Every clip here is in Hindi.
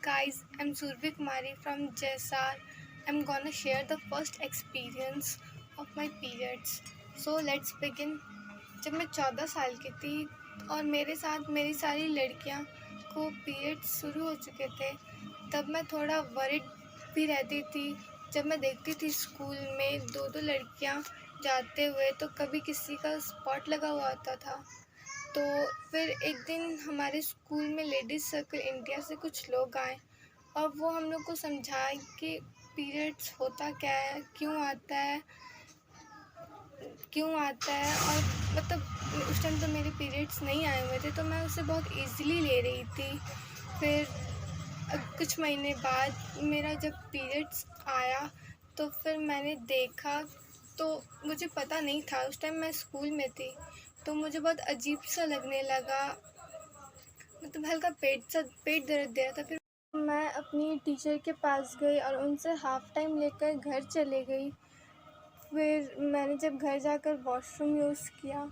guys, I'm Survi Kumari from JSR. I'm gonna share the first experience of my periods. So let's begin. जब मैं 14 साल की थी और मेरे साथ मेरी सारी लड़कियां को पीरियड्स शुरू हो चुके थे, तब मैं थोड़ा वरिड भी रहती थी। जब मैं देखती थी स्कूल में दो दो लड़कियां जाते हुए, तो कभी किसी का स्पॉट लगा हुआ होता था। तो फिर एक दिन हमारे स्कूल में लेडीज़ सर्कल इंडिया से कुछ लोग आए और वो हम लोग को समझाए कि पीरियड्स होता क्या है, क्यों आता है। और मतलब उस टाइम तो मेरे पीरियड्स नहीं आए हुए थे, तो मैं उसे बहुत इजीली ले रही थी। फिर कुछ महीने बाद मेरा जब पीरियड्स आया, तो फिर मैंने देखा, तो मुझे पता नहीं था, उस टाइम मैं स्कूल में थी, तो मुझे बहुत अजीब सा लगने लगा। मतलब हल्का पेट दर्द दे रहा था। फिर मैं अपनी टीचर के पास गई और उनसे हाफ़ टाइम लेकर घर चले गई। फिर मैंने जब घर जाकर वॉशरूम यूज़ किया,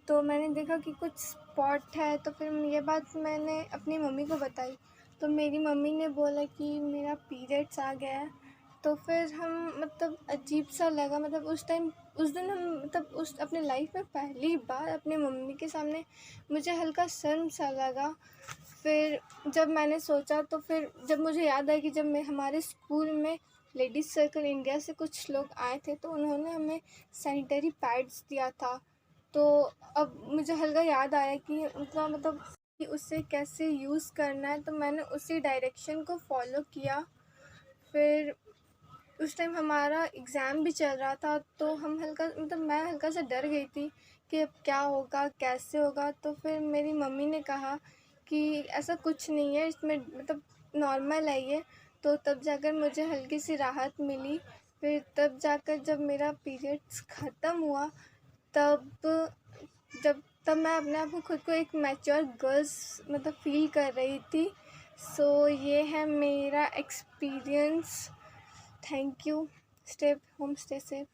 तो मैंने देखा कि कुछ स्पॉट है। तो फिर ये बात मैंने अपनी मम्मी को बताई, तो मेरी मम्मी ने बोला कि मेरा पीरियड्स आ गया है। तो फिर हम मतलब अजीब सा लगा, मतलब उस दिन हम मतलब उस अपने लाइफ में पहली बार अपने मम्मी के सामने मुझे हल्का शर्म सा लगा। फिर जब मैंने सोचा, तो फिर जब मुझे याद आया कि जब मैं हमारे स्कूल में लेडीज़ सर्कल इंडिया से कुछ लोग आए थे, तो उन्होंने हमें सैनिटरी पैड्स दिया था। तो अब मुझे हल्का याद आया कि उनका मतलब कि उससे कैसे यूज़ करना है, तो मैंने उसी डायरेक्शन को फॉलो किया। फिर उस टाइम हमारा एग्ज़ाम भी चल रहा था, तो मैं हल्का सा डर गई थी कि अब क्या होगा, कैसे होगा। तो फिर मेरी मम्मी ने कहा कि ऐसा कुछ नहीं है, इसमें मतलब नॉर्मल है ये। तो तब जाकर मुझे हल्की सी राहत मिली। फिर तब जाकर जब मेरा पीरियड्स ख़त्म हुआ, तब तब मैं अपने आप को खुद को एक मैच्योर गर्ल्स मतलब फ़ील कर रही थी। सो ये है मेरा experience. Thank you. Stay home, stay safe.